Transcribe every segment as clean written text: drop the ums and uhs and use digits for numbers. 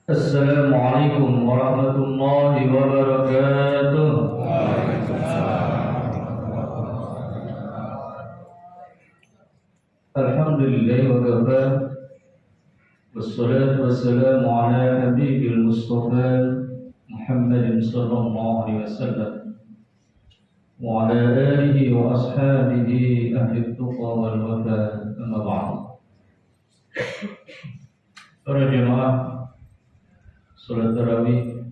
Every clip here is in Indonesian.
Assalamualaikum warahmatullahi wabarakatuh. Alhamdulillah wa kafa. Wassalatu wassalamu ala habibil mustafa Muhammadin sallallahu alaihi wasallam wa ala alihi wa ashabihi ahli tuqa wal wafa. Amma ba'd. Para jemaah salat tarawih,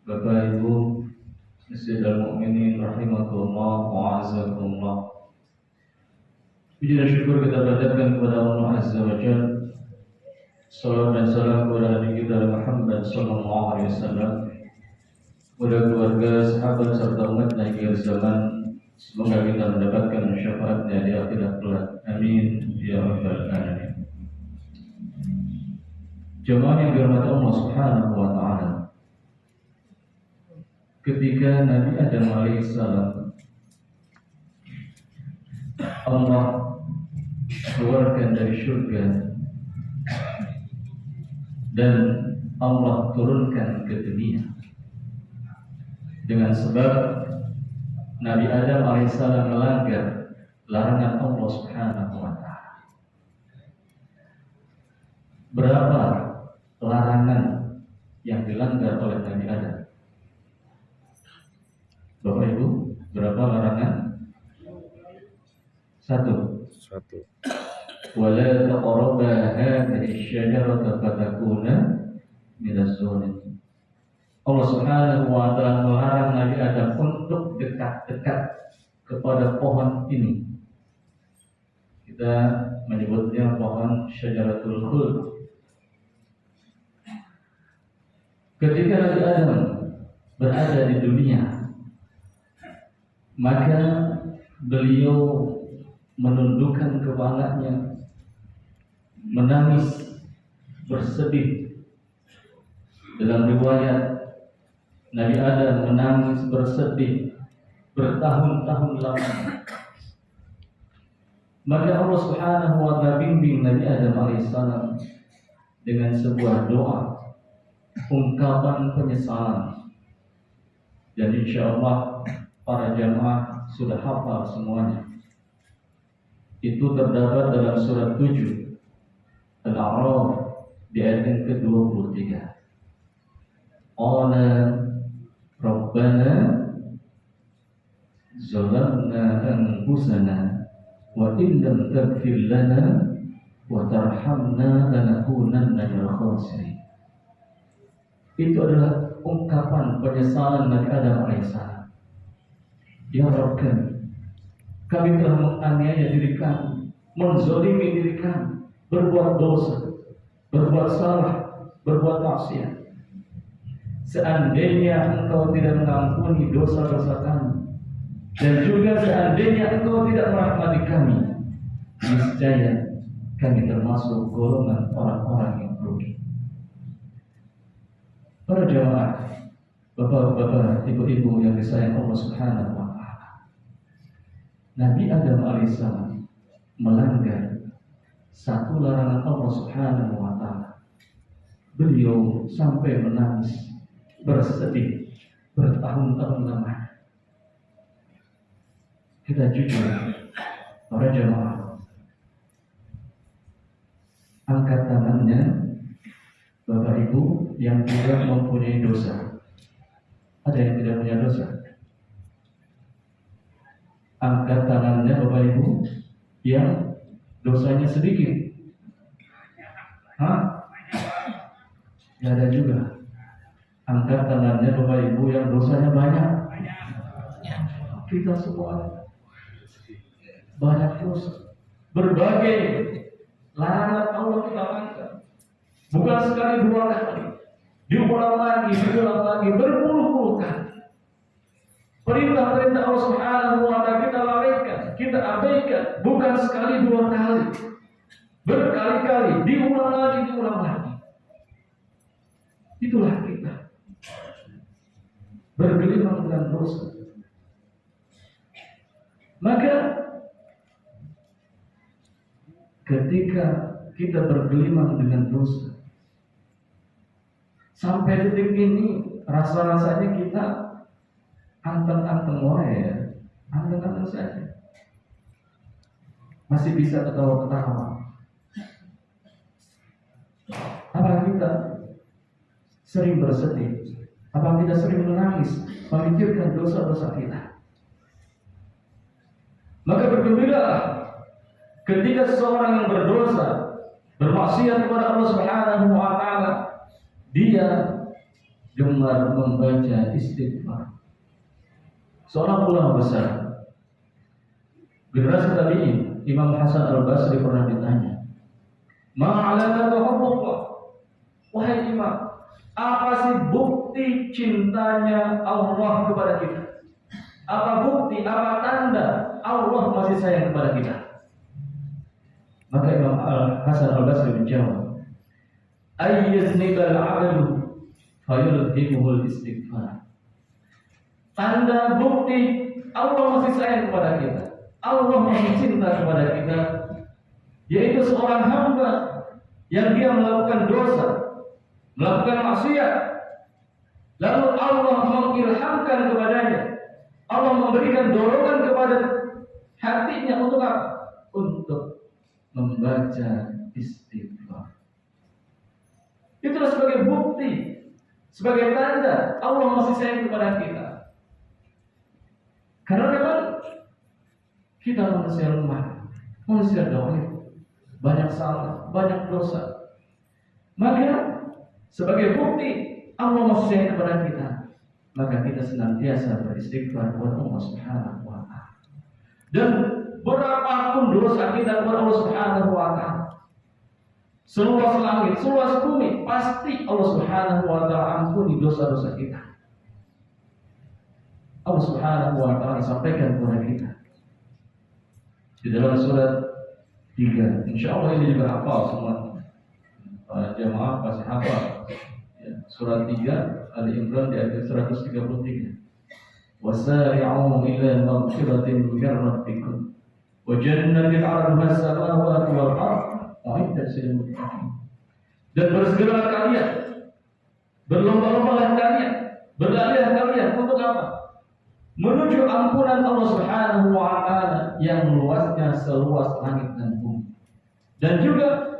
Bapak Ibu Masjid Al-Mu'minin rahimakumullah wa azakumullah. Puji dan syukur kita panjatkan kepada Allah Azza wa Jalla. Salam dan salam kepada Nabi kita Muhammad sallallahu alaihi wasallam, kepada keluarga, sahabat serta umat di akhir zaman. Semoga kita mendapatkan syafaatnya di akhirat kelak. Amin ya rabbal alamin. Jemaah yang dirahmati Allah Subhanahu wa taala. Ketika Nabi Adam alaihissalam Allah keluarkan dari surga dan Allah turunkan ke dunia dengan sebab Nabi Adam alaihissalam melanggar larangan Allah Subhanahu wa taala. Berapa larangan yang dilanggar oleh Nabi Adam? Bapak Ibu, berapa larangan? Satu. Wala taqraba hadhihi syajarata fatakuna minaz zalimin. Allah Subhanahu wa taala melarang Nabi Adam untuk dekat-dekat kepada pohon ini. Kita menyebutnya pohon syajaratul khuld. Ketika Nabi Adam berada di dunia, maka beliau menundukkan kepalanya, menangis, bersedih. Dalam riwayat, Nabi Adam menangis bersedih bertahun-tahun lamanya. Maka Allah Subhanahu wa taala bimbing Nabi Adam alaihissalam dengan sebuah doa, ungkapan penyesalan. Dan insyaallah para jamaah sudah hafal semuanya. Itu terdapat dalam surat 7 Al-A'raf di ayat yang ke-23. Qala Rabbana zalamna anfusana wa in lam taghfir lana wa tarhamna lanakunanna minal khasirin. Itu adalah ungkapan penyesalan Nabi Adam alaihissalam. Ya Rabb kami telah menganiaya diri kami, menzalimi diri kami, berbuat dosa, berbuat salah, berbuat maksiat. Seandainya Engkau tidak mengampuni dosa-dosa kami, dan juga seandainya Engkau tidak merahmati kami, niscaya kami termasuk golongan orang-orang yang rugi. Para jemaah, bapak-bapak, ibu-ibu yang disayang Allah Subhanahu wa taala, Nabi Adam alaihissalam melanggar satu larangan Allah Subhanahu wa taala. Beliau sampai menangis, bersedih bertahun-tahun lamanya. Kita jujur, para jemaah, angkat tangannya Bapak Ibu yang tidak mempunyai dosa. Ada yang tidak punya dosa? Angkat tangannya Bapak Ibu yang dosanya sedikit. Hah? Ya ada juga. Angkat tangannya Bapak Ibu yang dosanya banyak. Kita semua banyak dosa. Berbagai larangan Allah kita langgar. Bukan sekali dua kali, diulang lagi, berpuluh-puluh kali. Perintah-perintah Allah Subhanahu wa taala kita lalaikan, kita abaikan, bukan sekali dua kali, berkali-kali, diulang lagi. Itulah kita bergelimang dengan dosa. Maka ketika kita bergelimang dengan dosa, Sampai detik ini rasa-rasanya kita anteng-anteng wae ya. Anteng-anteng saja. Masih bisa ketawa-ketawa. Apakah kita sering bersedih? Apakah kita sering menangis memikirkan dosa-dosa kita? Maka bergembiralah ketika seseorang yang berdosa, bermaksiat kepada Allah Subhanahu wa taala, dia gemar membaca istighfar. Seorang ulama besar, generasi tabi'in, Imam Hasan Al-Basri pernah ditanya, "Ma'alamatu hubbullah?" Wahai Imam, apa sih bukti cintanya Allah kepada kita? Apa bukti, apa tanda Allah masih sayang kepada kita? Maka Imam Hasan Al-Basri menjawab, "Ayyaznibal 'abdu fayulhimuhul istighfar." Tanda bukti Allah masih sayang kepada kita, Allah masih cinta kepada kita, yaitu seorang hamba yang dia melakukan dosa, melakukan maksiat, lalu Allah mengilhamkan kepadanya, Allah memberikan dorongan kepada hatinya untuk apa? Untuk membaca istighfar. Itulah sebagai bukti, sebagai tanda Allah masih sayang kepada kita. Karena memang kita manusia lemah, manusia dhaif, banyak salah, banyak dosa. Maka sebagai bukti Allah masih sayang kepada kita, maka kita senantiasa beristighfar kepada Allah Subhanahu wa taala. Dan berapapun dosa kita kepada Allah Subhanahu wa taala, seluas langit, seluas bumi, pasti Allah Subhanahu wa taala ampuni dosa-dosa kita. Allah Subhanahu wa taala sampaikan kepada kita di dalam surat 3. Insyaallah ini juga hafal semua. Jamaah pasti hafal. Ya, surat 3 Ali Imran di ayat 133. Wasari'u ila maghfiratin min rabbikum wa jannatin 'arduha as-samawati wal ardh u'iddat lil muttaqin. Dan bersegeralah kalian, berlomba-lombalah kalian, berlarilah kalian untuk apa? Menuju ampunan Allah Subhanahu wa taala yang luasnya seluas langit dan bumi. Dan juga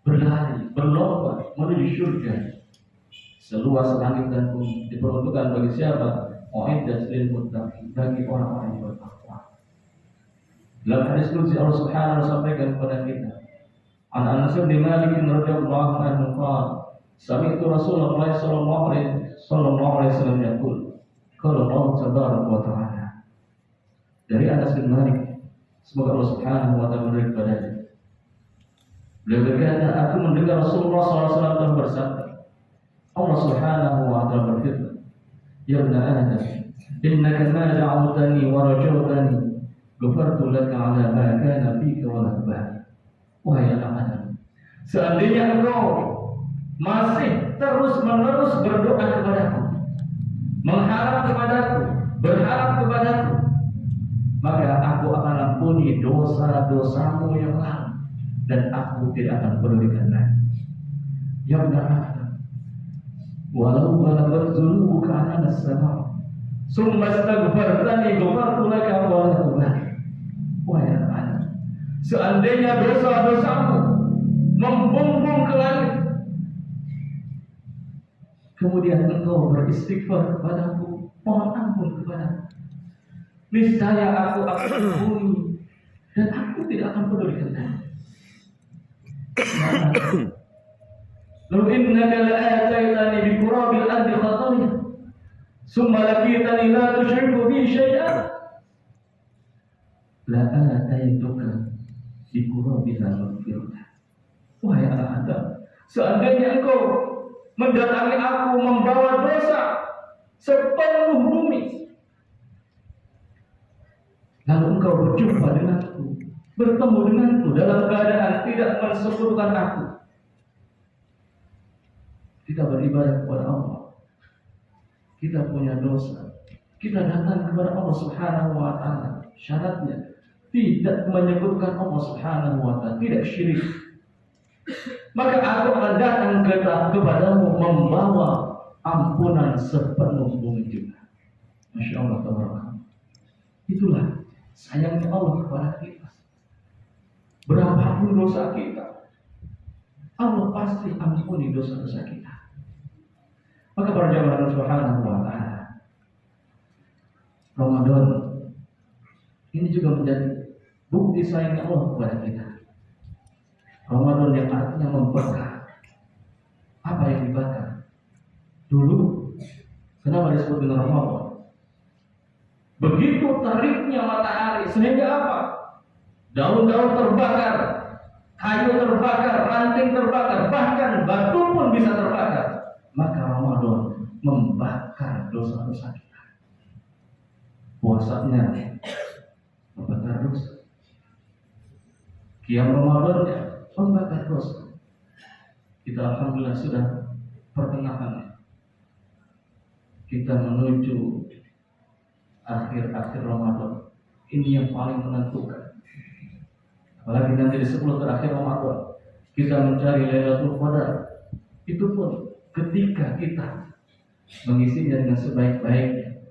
berlari, berlomba menuju surga seluas langit dan bumi, diperuntukkan bagi siapa? U'iddat lil muttaqin, bagi orang-orang yang bertakwa. Dalam hadis qudsi Allah Subhanahu wa taala sampaikan kepada kita, An Anas bin Malik radhiyallahu anhu qala, sami'tu Rasulullah sallallahu alaihi wasallam yaqul, qala Allah tabaraka wa ta'ala. Dari Anas bin Malik, semoga Allah Subhanahu wa taala memberi kepadanya. Beliau berkata, aku mendengar Rasulullah SAW telah bersabda, Allah Subhanahu wa taala berfirman, Ya ibn Adam, innaka ma da'awtani wa rajawtani ghafartu laka 'ala ma kana fika wa la ubali. Wahai anak Adam, seandainya engkau masih terus-menerus berdoa kepadaku, mengharap kepadaku, berharap kepadaku, maka aku akan ampuni dosa-dosamu yang lalu dan aku tidak akan pedulikan lagi. Ya ibn Adam, walau balagat dhunubuka 'ala as-sama' summa astaghfartani ghafartu laka wa la ubali. Wahai anak Adam, seandainya dosa-dosamu membumbung ke langit, kemudian engkau beristighfar kepadaku, mohon ampun kepadaku, niscaya aku akan ampuni dan aku tidak akan pedulikan lagi. Lalu innaka la'ataitani bi qurabil ardi khataya summa laqitani la tusyriku bi syai'an la'ataituka bi qurabil maghfirah. Wahai anak Adam, seandainya engkau mendatangi aku membawa dosa sepenuh bumi, lalu engkau berjumpa denganku, bertemu denganku dalam keadaan tidak mensekutukan aku, kita beribadah kepada Allah, kita punya dosa, kita datang kepada Allah Subhanahu wa taala, syaratnya tidak menyebutkan Allah Subhanahu wa taala, tidak syirik. maka aku akan datang kepadamu membawa ampunan sepenuh bumi juga. Masya Allah, tabarakallah. Itulah sayangnya Allah kepada kita. Berapapun dosa kita, Allah pasti ampuni dosa-dosa kita. Maka para jamaah subhanahu wa ta'ala, Ramadan ini juga menjadi bukti sayangnya Allah kepada kita. Ramadan yang artinya membakar. Apa yang dibakar? Dulu, kenapa disebut dengan Ramadan? Begitu teriknya matahari, sehingga apa? Daun-daun terbakar, kayu terbakar, ranting terbakar, bahkan batu pun bisa terbakar. Maka Ramadan membakar dosa-dosa kita. Puasanya membakar dosa. Qiyam Ramadannya membakar dosa. Kita alhamdulillah sudah pertengahan. Kita menuju akhir-akhir Ramadan. Ini yang paling menentukan. Apalagi nanti di 10 terakhir Ramadan kita mencari Lailatul Qadar. Itu pun ketika kita mengisinya dengan sebaik-baiknya,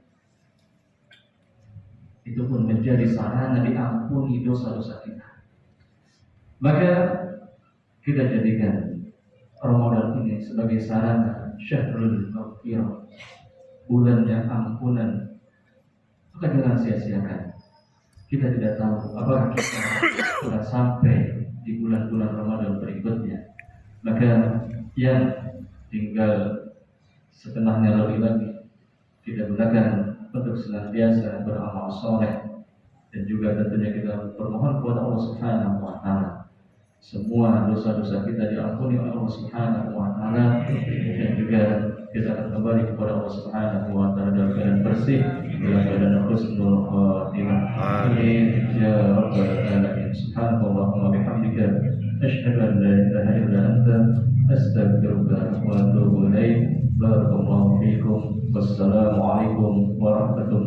itu pun menjadi sarana diampuni dosa-dosa kita. Maka kita jadikan Ramadan ini sebagai sarana syahrul maghfirah, bulannya ampunan. Maka jangan sia-siakan. Kita tidak tahu apakah kita sudah sampai di bulan-bulan Ramadan berikutnya. Maka yang tinggal setengahnya lagi kita gunakan untuk senantiasa beramal soleh, dan juga tentunya kita bermohon kepada Allah Subhanahu wa ta'ala semua dosa-dosa kita diampuni oleh Allah Subhanahu wa ta'ala, dan juga kita akan kembali kepada Allah Subhanahu wa ta'ala dalam keadaan bersih, dalam keadaan husnul khatimah. Amin ya rabbal alamin. Subhanallahumma bihamdika asyhadu an la ilaha illa anta astaghfiruka wa atubu ilaik. Barakallahu fiikum. Wassalamu alaikum warahmatullahi